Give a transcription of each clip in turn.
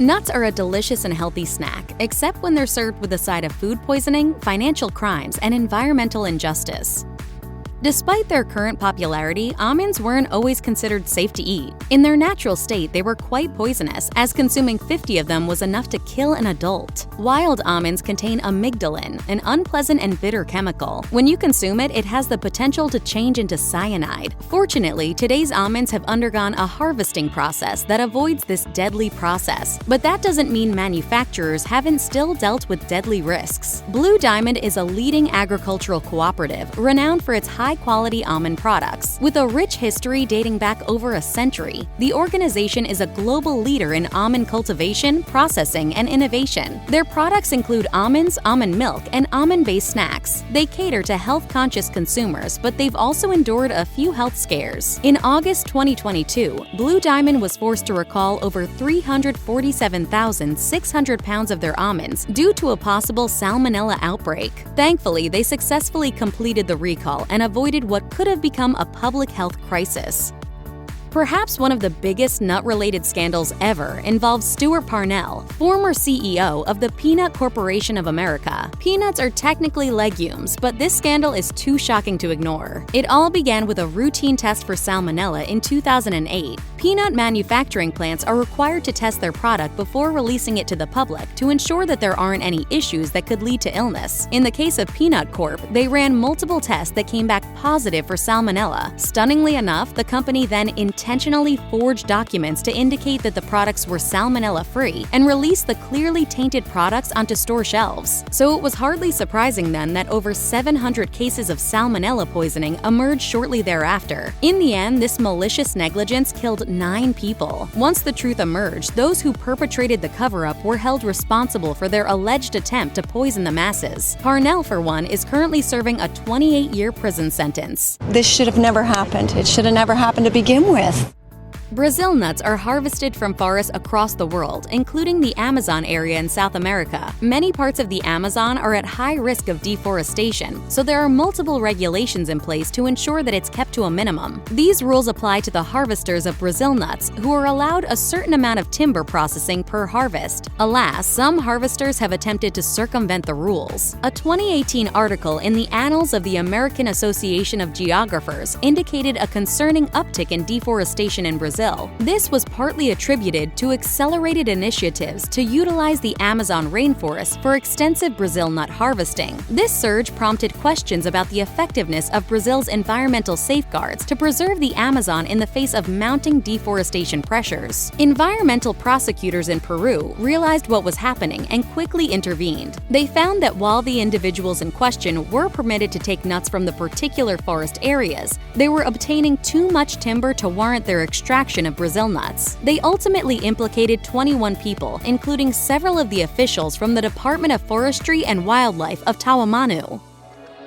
Nuts are a delicious and healthy snack, except when they're served with a side of food poisoning, financial crimes, and environmental injustice. Despite their current popularity, almonds weren't always considered safe to eat. In their natural state, they were quite poisonous, as consuming 50 of them was enough to kill an adult. Wild almonds contain amygdalin, an unpleasant and bitter chemical. When you consume it, it has the potential to change into cyanide. Fortunately, today's almonds have undergone a harvesting process that avoids this deadly process. But that doesn't mean manufacturers haven't still dealt with deadly risks. Blue Diamond is a leading agricultural cooperative renowned for its high-quality almond products. With a rich history dating back over a century, the organization is a global leader in almond cultivation, processing, and innovation. Their products include almonds, almond milk, and almond-based snacks. They cater to health-conscious consumers, but they've also endured a few health scares. In August 2022, Blue Diamond was forced to recall over 347,600 pounds of their almonds due to a possible salmonella outbreak. Thankfully, they successfully completed the recall and avoided what could have become a public health crisis. Perhaps one of the biggest nut-related scandals ever involves Stuart Parnell, former CEO of the Peanut Corporation of America. Peanuts are technically legumes, but this scandal is too shocking to ignore. It all began with a routine test for salmonella in 2008. Peanut manufacturing plants are required to test their product before releasing it to the public to ensure that there aren't any issues that could lead to illness. In the case of Peanut Corp, they ran multiple tests that came back positive for salmonella. Stunningly enough, the company then intentionally forged documents to indicate that the products were salmonella-free and released the clearly tainted products onto store shelves. So it was hardly surprising then that over 700 cases of salmonella poisoning emerged shortly thereafter. In the end, this malicious negligence killed 9 people. Once the truth emerged, those who perpetrated the cover-up were held responsible for their alleged attempt to poison the masses. Parnell, for one, is currently serving a 28-year prison sentence. This should have never happened. It should have never happened to begin with. Brazil nuts are harvested from forests across the world, including the Amazon area in South America. Many parts of the Amazon are at high risk of deforestation, so there are multiple regulations in place to ensure that it's kept to a minimum. These rules apply to the harvesters of Brazil nuts, who are allowed a certain amount of timber processing per harvest. Alas, some harvesters have attempted to circumvent the rules. A 2018 article in the Annals of the American Association of Geographers indicated a concerning uptick in deforestation in Brazil. This was partly attributed to accelerated initiatives to utilize the Amazon rainforest for extensive Brazil nut harvesting. This surge prompted questions about the effectiveness of Brazil's environmental safeguards to preserve the Amazon in the face of mounting deforestation pressures. Environmental prosecutors in Peru realized what was happening and quickly intervened. They found that while the individuals in question were permitted to take nuts from the particular forest areas, they were obtaining too much timber to warrant their extraction of Brazil nuts. They ultimately implicated 21 people, including several of the officials from the Department of Forestry and Wildlife of Tawamanu.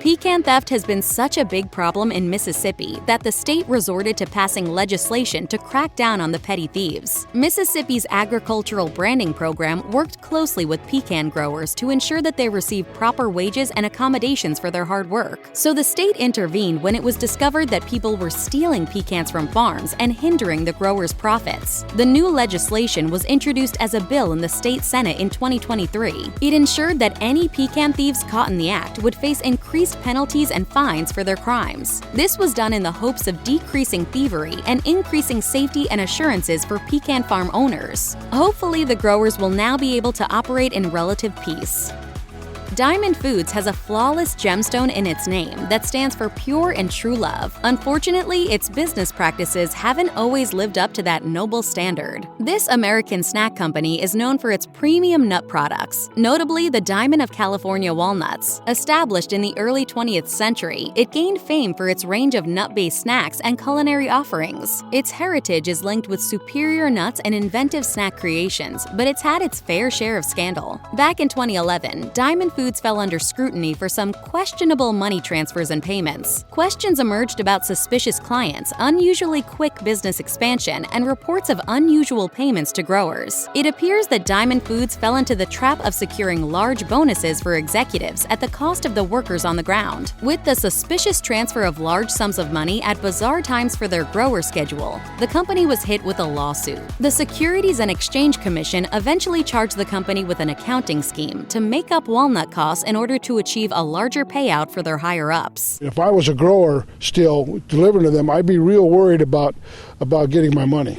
Pecan theft has been such a big problem in Mississippi that the state resorted to passing legislation to crack down on the petty thieves. Mississippi's agricultural branding program worked closely with pecan growers to ensure that they received proper wages and accommodations for their hard work. So the state intervened when it was discovered that people were stealing pecans from farms and hindering the growers' profits. The new legislation was introduced as a bill in the state Senate in 2023. It ensured that any pecan thieves caught in the act would face increased penalties and fines for their crimes. This was done in the hopes of decreasing thievery and increasing safety and assurances for pecan farm owners. Hopefully, the growers will now be able to operate in relative peace. Diamond Foods has a flawless gemstone in its name that stands for pure and true love. Unfortunately, its business practices haven't always lived up to that noble standard. This American snack company is known for its premium nut products, notably the Diamond of California walnuts. Established in the early 20th century, it gained fame for its range of nut-based snacks and culinary offerings. Its heritage is linked with superior nuts and inventive snack creations, but it's had its fair share of scandal. Back in 2011, Diamond Foods Foods fell under scrutiny for some questionable money transfers and payments. Questions emerged about suspicious clients, unusually quick business expansion, and reports of unusual payments to growers. It appears that Diamond Foods fell into the trap of securing large bonuses for executives at the cost of the workers on the ground. With the suspicious transfer of large sums of money at bizarre times for their grower schedule, the company was hit with a lawsuit. The Securities and Exchange Commission eventually charged the company with an accounting scheme to make up walnut costs in order to achieve a larger payout for their higher-ups. If I was a grower still delivering to them, I'd be real worried about getting my money.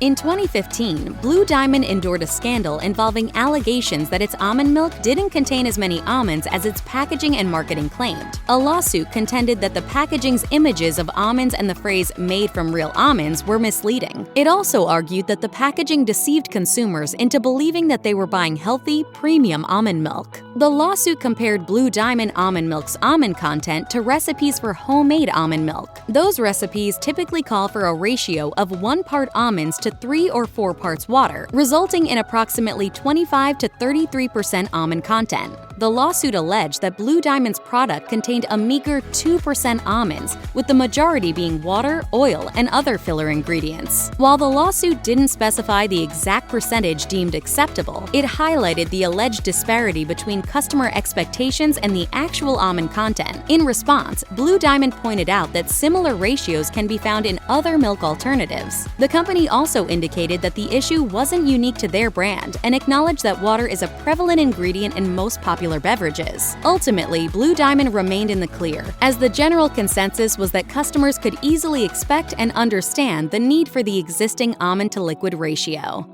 In 2015, Blue Diamond endured a scandal involving allegations that its almond milk didn't contain as many almonds as its packaging and marketing claimed. A lawsuit contended that the packaging's images of almonds and the phrase "made from real almonds" were misleading. It also argued that the packaging deceived consumers into believing that they were buying healthy, premium almond milk. The lawsuit compared Blue Diamond almond milk's almond content to recipes for homemade almond milk. Those recipes typically call for a ratio of 1 part almonds to 3 or 4 parts water, resulting in approximately 25 to 33% almond content. The lawsuit alleged that Blue Diamond's product contained a meager 2% almonds, with the majority being water, oil, and other filler ingredients. While the lawsuit didn't specify the exact percentage deemed acceptable, it highlighted the alleged disparity between customer expectations and the actual almond content. In response, Blue Diamond pointed out that similar ratios can be found in other milk alternatives. The company also indicated that the issue wasn't unique to their brand and acknowledged that water is a prevalent ingredient in most popular beverages. Ultimately, Blue Diamond remained in the clear, as the general consensus was that customers could easily expect and understand the need for the existing almond-to-liquid ratio.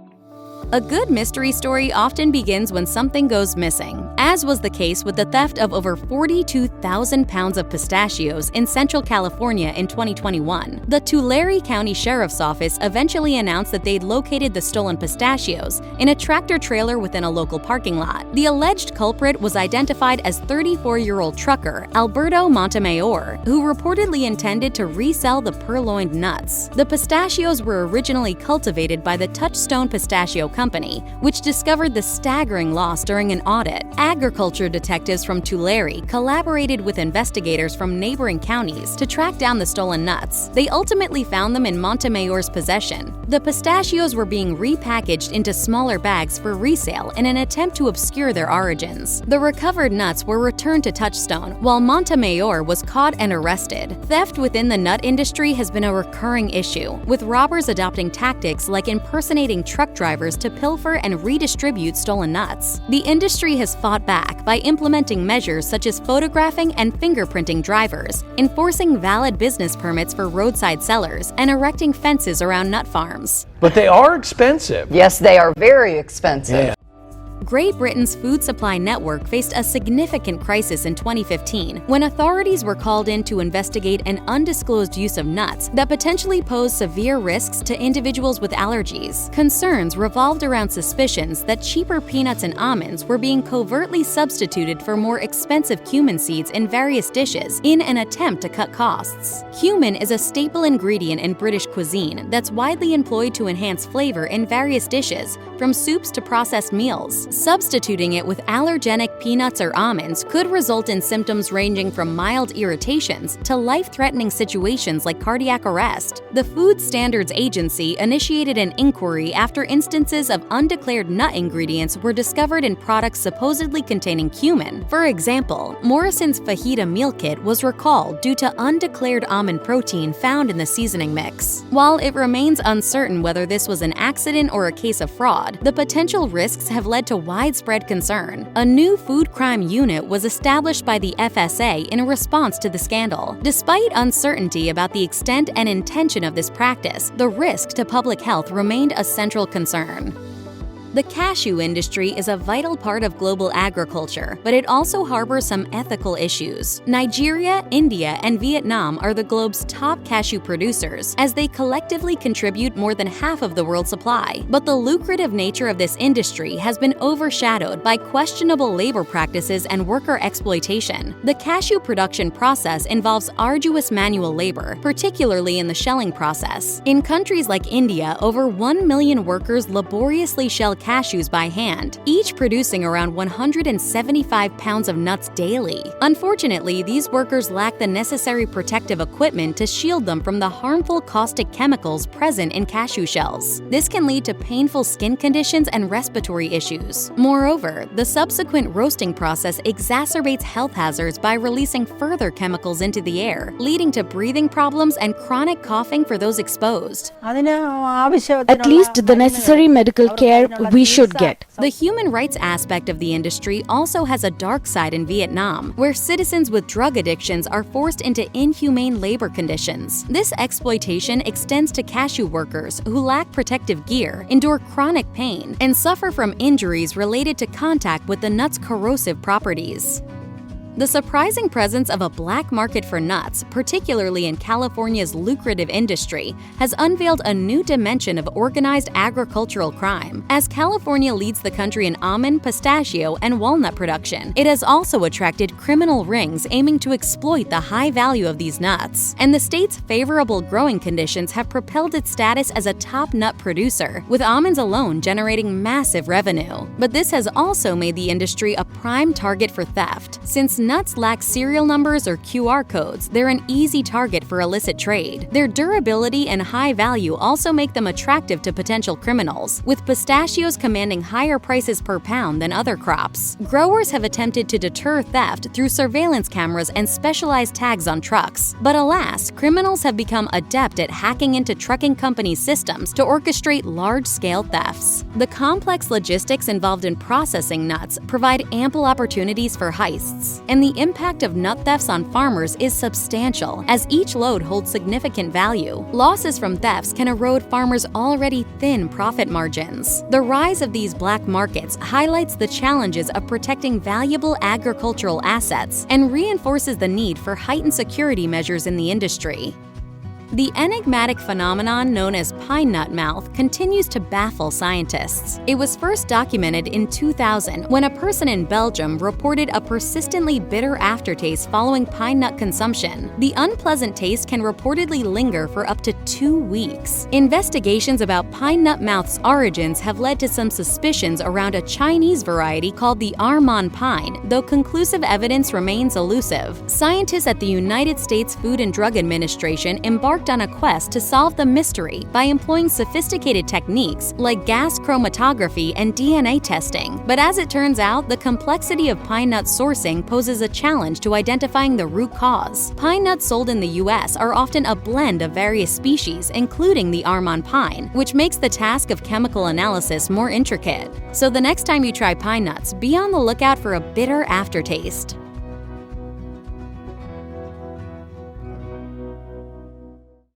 A good mystery story often begins when something goes missing, as was the case with the theft of over 42,000 pounds of pistachios in Central California in 2021. The Tulare County Sheriff's Office eventually announced that they'd located the stolen pistachios in a tractor-trailer within a local parking lot. The alleged culprit was identified as 34-year-old trucker Alberto Montemayor, who reportedly intended to resell the purloined nuts. The pistachios were originally cultivated by the Touchstone Pistachio Company, which discovered the staggering loss during an audit. Agriculture detectives from Tulare collaborated with investigators from neighboring counties to track down the stolen nuts. They ultimately found them in Montemayor's possession. The pistachios were being repackaged into smaller bags for resale in an attempt to obscure their origins. The recovered nuts were returned to Touchstone, while Montemayor was caught and arrested. Theft within the nut industry has been a recurring issue, with robbers adopting tactics like impersonating truck drivers to pilfer and redistribute stolen nuts. The industry has fought back by implementing measures such as photographing and fingerprinting drivers, enforcing valid business permits for roadside sellers, and erecting fences around nut farms. But they are expensive. Yes, they are very expensive. Yeah. Great Britain's food supply network faced a significant crisis in 2015 when authorities were called in to investigate an undisclosed use of nuts that potentially posed severe risks to individuals with allergies. Concerns revolved around suspicions that cheaper peanuts and almonds were being covertly substituted for more expensive cumin seeds in various dishes in an attempt to cut costs. Cumin is a staple ingredient in British cuisine that's widely employed to enhance flavor in various dishes, from soups to processed meals. Substituting it with allergenic peanuts or almonds could result in symptoms ranging from mild irritations to life-threatening situations like cardiac arrest. The Food Standards Agency initiated an inquiry after instances of undeclared nut ingredients were discovered in products supposedly containing cumin. For example, Morrison's fajita meal kit was recalled due to undeclared almond protein found in the seasoning mix. While it remains uncertain whether this was an accident or a case of fraud, the potential risks have led to widespread concern. A new food crime unit was established by the FSA in response to the scandal. Despite uncertainty about the extent and intention of this practice, the risk to public health remained a central concern. The cashew industry is a vital part of global agriculture, but it also harbors some ethical issues. Nigeria, India, and Vietnam are the globe's top cashew producers, as they collectively contribute more than half of the world's supply. But the lucrative nature of this industry has been overshadowed by questionable labor practices and worker exploitation. The cashew production process involves arduous manual labor, particularly in the shelling process. In countries like India, over 1 million workers laboriously shell cashews by hand, each producing around 175 pounds of nuts daily. Unfortunately, these workers lack the necessary protective equipment to shield them from the harmful caustic chemicals present in cashew shells. This can lead to painful skin conditions and respiratory issues. Moreover, the subsequent roasting process exacerbates health hazards by releasing further chemicals into the air, leading to breathing problems and chronic coughing for those exposed. At least the necessary medical care we should get. The human rights aspect of the industry also has a dark side in Vietnam, where citizens with drug addictions are forced into inhumane labor conditions. This exploitation extends to cashew workers who lack protective gear, endure chronic pain, and suffer from injuries related to contact with the nut's corrosive properties. The surprising presence of a black market for nuts, particularly in California's lucrative industry, has unveiled a new dimension of organized agricultural crime. As California leads the country in almond, pistachio, and walnut production, it has also attracted criminal rings aiming to exploit the high value of these nuts. And the state's favorable growing conditions have propelled its status as a top nut producer, with almonds alone generating massive revenue. But this has also made the industry a prime target for theft. Since nuts lack serial numbers or QR codes, they're an easy target for illicit trade. Their durability and high value also make them attractive to potential criminals, with pistachios commanding higher prices per pound than other crops. Growers have attempted to deter theft through surveillance cameras and specialized tags on trucks. But alas, criminals have become adept at hacking into trucking companies' systems to orchestrate large-scale thefts. The complex logistics involved in processing nuts provide ample opportunities for heists, and the impact of nut thefts on farmers is substantial, as each load holds significant value. Losses from thefts can erode farmers' already thin profit margins. The rise of these black markets highlights the challenges of protecting valuable agricultural assets and reinforces the need for heightened security measures in the industry. The enigmatic phenomenon known as pine nut mouth continues to baffle scientists. It was first documented in 2000 when a person in Belgium reported a persistently bitter aftertaste following pine nut consumption. The unpleasant taste can reportedly linger for up to 2 weeks. Investigations about pine nut mouth's origins have led to some suspicions around a Chinese variety called the Inhumane pine, though conclusive evidence remains elusive. Scientists at the United States Food and Drug Administration embarked on a quest to solve the mystery by employing sophisticated techniques like gas chromatography and DNA testing. But as it turns out, the complexity of pine nut sourcing poses a challenge to identifying the root cause. Pine nuts sold in the US are often a blend of various species, including the Inhumane pine, which makes the task of chemical analysis more intricate. So the next time you try pine nuts, be on the lookout for a bitter aftertaste.